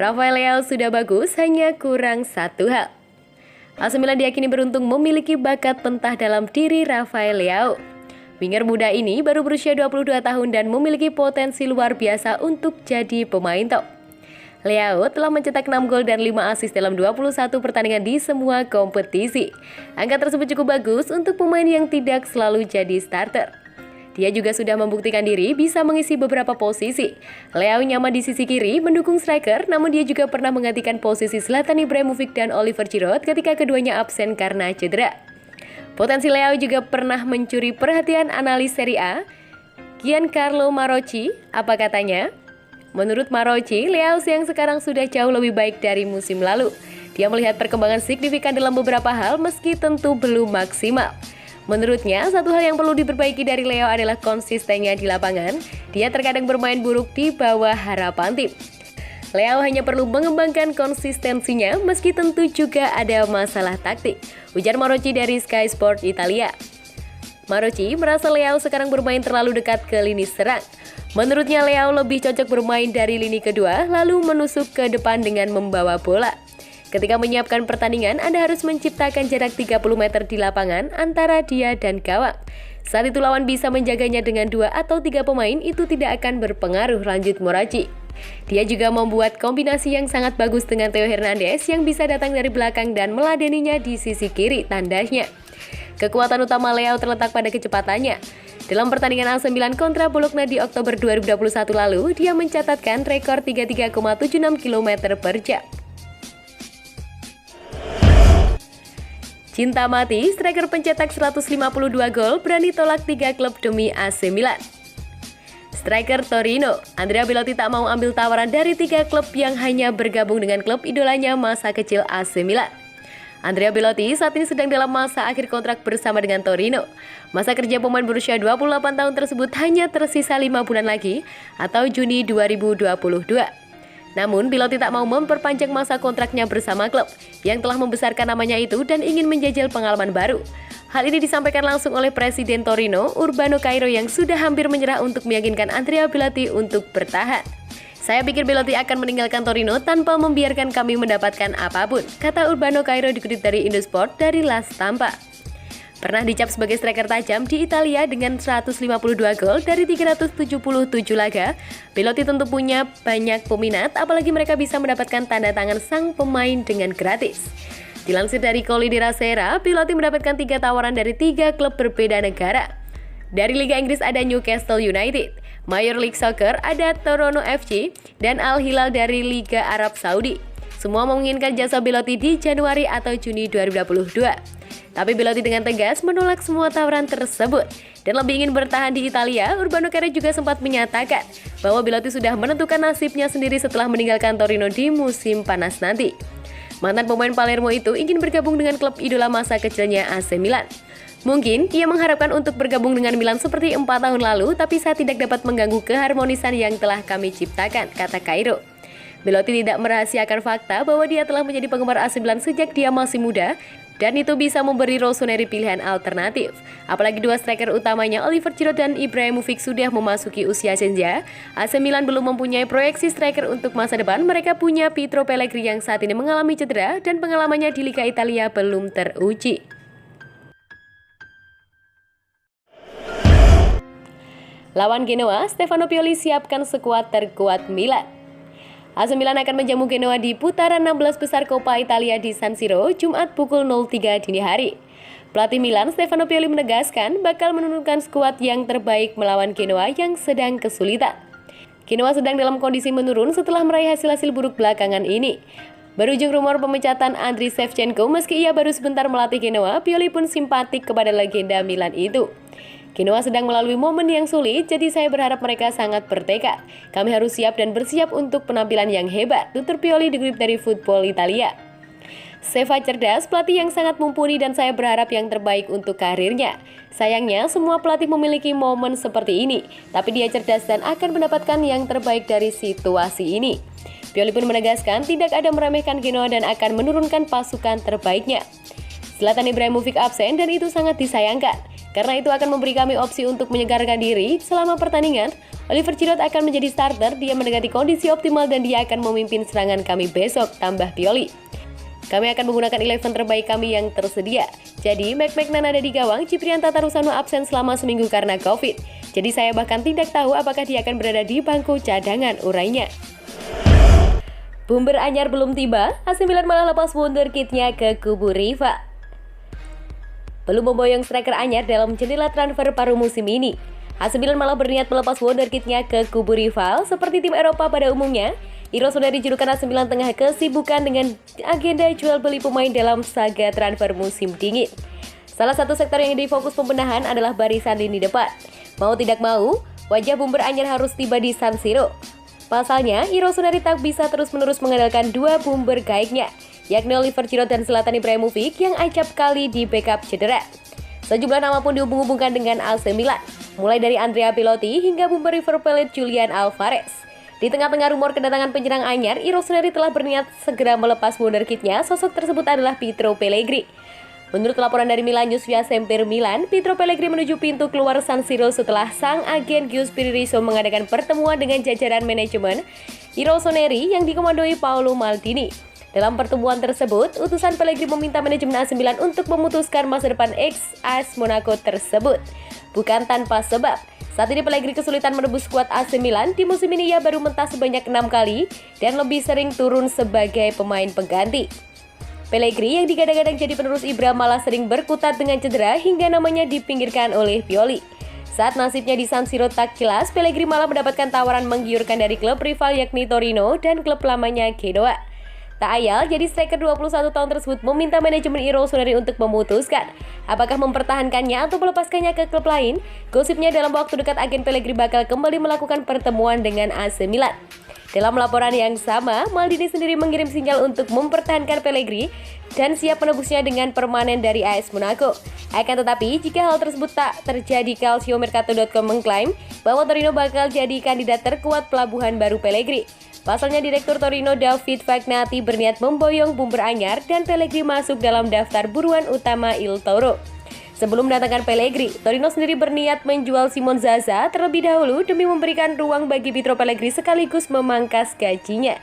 Rafael Leao sudah bagus, hanya kurang satu hal. AC Milan diyakini beruntung memiliki bakat pentah dalam diri Rafael Leao. Winger muda ini baru berusia 22 tahun dan memiliki potensi luar biasa untuk jadi pemain top. Leao telah mencetak 6 gol dan 5 assist dalam 21 pertandingan di semua kompetisi. Angka tersebut cukup bagus untuk pemain yang tidak selalu jadi starter. Dia juga sudah membuktikan diri bisa mengisi beberapa posisi. Leao nyaman di sisi kiri mendukung striker, namun dia juga pernah menggantikan posisi Zlatan Ibrahimovic dan Oliver Giroud ketika keduanya absen karena cedera. Potensi Leao juga pernah mencuri perhatian analis Serie A, Giancarlo Marocci. Apa katanya? Menurut Marocci, Leao yang sekarang sudah jauh lebih baik dari musim lalu. Dia melihat perkembangan signifikan dalam beberapa hal meski tentu belum maksimal. Menurutnya, satu hal yang perlu diperbaiki dari Leao adalah konsistennya di lapangan. Dia terkadang bermain buruk di bawah harapan tim. Leao hanya perlu mengembangkan konsistensinya meski tentu juga ada masalah taktik, ujar Marocci dari Sky Sport Italia. Marocci merasa Leao sekarang bermain terlalu dekat ke lini serang. Menurutnya Leao lebih cocok bermain dari lini kedua lalu menusuk ke depan dengan membawa bola. Ketika menyiapkan pertandingan, Anda harus menciptakan jarak 30 meter di lapangan antara dia dan gawang. Saat itu lawan bisa menjaganya dengan 2 atau 3 pemain, itu tidak akan berpengaruh, lanjut Marocci. Dia juga membuat kombinasi yang sangat bagus dengan Theo Hernandez yang bisa datang dari belakang dan meladeninya di sisi kiri, tandanya. Kekuatan utama Leao terletak pada kecepatannya. Dalam pertandingan AC Milan kontra Bologna di Oktober 2021 lalu, dia mencatatkan rekor 33,76 km per jam. Cinta mati, striker pencetak 152 gol berani tolak 3 klub demi AC Milan. Striker Torino, Andrea Belotti tak mau ambil tawaran dari 3 klub yang hanya bergabung dengan klub idolanya masa kecil AC Milan. Andrea Belotti saat ini sedang dalam masa akhir kontrak bersama dengan Torino. Masa kerja pemain berusia 28 tahun tersebut hanya tersisa 5 bulan lagi atau Juni 2022. Namun, Belotti tak mau memperpanjang masa kontraknya bersama klub yang telah membesarkan namanya itu dan ingin menjajal pengalaman baru. Hal ini disampaikan langsung oleh Presiden Torino, Urbano Cairo yang sudah hampir menyerah untuk meyakinkan Andrea Belotti untuk bertahan. Saya pikir Belotti akan meninggalkan Torino tanpa membiarkan kami mendapatkan apapun, kata Urbano Cairo dikutip dari Indosport dari La Stampa. Pernah dicap sebagai striker tajam di Italia dengan 152 gol dari 377 laga, Belotti tentu punya banyak peminat, apalagi mereka bisa mendapatkan tanda tangan sang pemain dengan gratis. Dilansir dari Corriere della Sera, Belotti mendapatkan 3 tawaran dari 3 klub berbeda negara. Dari Liga Inggris ada Newcastle United, Major League Soccer ada Toronto FC, dan Al Hilal dari Liga Arab Saudi. Semua menginginkan jasa Belotti di Januari atau Juni 2022. Tapi Belotti dengan tegas menolak semua tawaran tersebut dan lebih ingin bertahan di Italia. Urbano Cairo juga sempat menyatakan bahwa Belotti sudah menentukan nasibnya sendiri setelah meninggalkan Torino di musim panas nanti. Mantan pemain Palermo itu ingin bergabung dengan klub idola masa kecilnya AC Milan. Mungkin ia mengharapkan untuk bergabung dengan Milan seperti 4 tahun lalu, tapi saya tidak dapat mengganggu keharmonisan yang telah kami ciptakan, kata Cairo. Belotti tidak merahasiakan fakta bahwa dia telah menjadi penggemar AC Milan sejak dia masih muda, dan itu bisa memberi Rossoneri pilihan alternatif. Apalagi dua striker utamanya Oliver Giroud dan Ibrahimovic sudah memasuki usia senja. AC Milan belum mempunyai proyeksi striker untuk masa depan. Mereka punya Pietro Pellegrini yang saat ini mengalami cedera dan pengalamannya di Liga Italia belum teruji. Lawan Genoa, Stefano Pioli siapkan skuad terkuat Milan. AC Milan akan menjamu Genoa di putaran 16 besar Coppa Italia di San Siro, Jumat pukul 03 dini hari. Pelatih Milan, Stefano Pioli menegaskan bakal menurunkan skuad yang terbaik melawan Genoa yang sedang kesulitan. Genoa sedang dalam kondisi menurun setelah meraih hasil-hasil buruk belakangan ini. Berujung rumor pemecatan Andriy Shevchenko meski ia baru sebentar melatih Genoa, Pioli pun simpatik kepada legenda Milan itu. Genoa sedang melalui momen yang sulit, jadi saya berharap mereka sangat bertekad. Kami harus siap dan bersiap untuk penampilan yang hebat, tutur Pioli dikutip dari Football Italia. Seva cerdas, pelatih yang sangat mumpuni dan saya berharap yang terbaik untuk karirnya. Sayangnya, semua pelatih memiliki momen seperti ini, tapi dia cerdas dan akan mendapatkan yang terbaik dari situasi ini. Pioli pun menegaskan tidak ada meremehkan Genoa dan akan menurunkan pasukan terbaiknya. Zlatan Ibrahimovic absen dan itu sangat disayangkan. Karena itu akan memberi kami opsi untuk menyegarkan diri selama pertandingan. Oliver Giroud akan menjadi starter, dia mendekati kondisi optimal dan dia akan memimpin serangan kami besok, tambah Pioli. Kami akan menggunakan 11 terbaik kami yang tersedia. Jadi, McMahon ada di gawang, Ciprian Tatarusanu absen selama seminggu karena COVID. Jadi saya bahkan tidak tahu apakah dia akan berada di bangku cadangan, urainya. Bumber anyar belum tiba, AC Milan malah lepas wonderkidnya ke kubu rival. Belum memboyong striker anyar dalam jendela transfer paruh musim ini. AC Milan malah berniat melepas wonderkidnya ke kubu rival seperti tim Eropa pada umumnya. Irosoneri julukan AC Milan tengah kesibukan dengan agenda jual beli pemain dalam saga transfer musim dingin. Salah satu sektor yang jadi fokus pembenahan adalah barisan lini depan. Mau tidak mau, wajah bumber anyar harus tiba di San Siro. Pasalnya, Irosoneri tak bisa terus-menerus mengandalkan dua bumber gaiknya, yakni Oliver Giroud dan Zlatan Ibrahimovic yang acap kali di backup cedera. Sejumlah nama pun dihubung-hubungkan dengan AC Milan, mulai dari Andrea Belotti hingga bumber River Plate Julian Alvarez. Di tengah-tengah rumor kedatangan penyerang anyar, Irosoneri telah berniat segera melepas wonderkidnya. Sosok tersebut adalah Pietro Pellegrini. Menurut laporan dari Milan News via Semper Milan, Pietro Pellegrini menuju pintu keluar San Siro setelah sang agen Giuseppe Rizzo mengadakan pertemuan dengan jajaran manajemen Irosoneri yang dikomandoi Paolo Maldini. Dalam pertemuan tersebut, utusan Pellegrini meminta manajemen AC Milan untuk memutuskan masa depan ex-AS Monaco tersebut. Bukan tanpa sebab. Saat ini Pellegrini kesulitan menembus skuad AC Milan. Di musim ini ia baru mentas sebanyak 6 kali dan lebih sering turun sebagai pemain pengganti. Pellegrini yang digadang-gadang jadi penerus Ibra malah sering berkutat dengan cedera hingga namanya dipinggirkan oleh Pioli. Saat nasibnya di San Siro tak jelas, Pellegrini malah mendapatkan tawaran menggiurkan dari klub rival yakni Torino dan klub lamanya Genoa. Tak ayal, jadi striker 21 tahun tersebut meminta manajemen Irosoneri untuk memutuskan apakah mempertahankannya atau melepaskannya ke klub lain. Gosipnya dalam waktu dekat agen Pellegrini bakal kembali melakukan pertemuan dengan AC Milan. Dalam laporan yang sama, Maldini sendiri mengirim sinyal untuk mempertahankan Pellegrini dan siap menebusnya dengan permanen dari AS Monaco. Akan tetapi, jika hal tersebut tak terjadi, calciomercato.com mengklaim bahwa Torino bakal jadi kandidat terkuat pelabuhan baru Pellegrini. Pasalnya, Direktur Torino David Fagnati berniat memboyong bumber anyar dan Pellegrini masuk dalam daftar buruan utama Il Toro. Sebelum mendatangkan Pellegrini, Torino sendiri berniat menjual Simon Zaza terlebih dahulu demi memberikan ruang bagi Pietro Pellegrini sekaligus memangkas gajinya.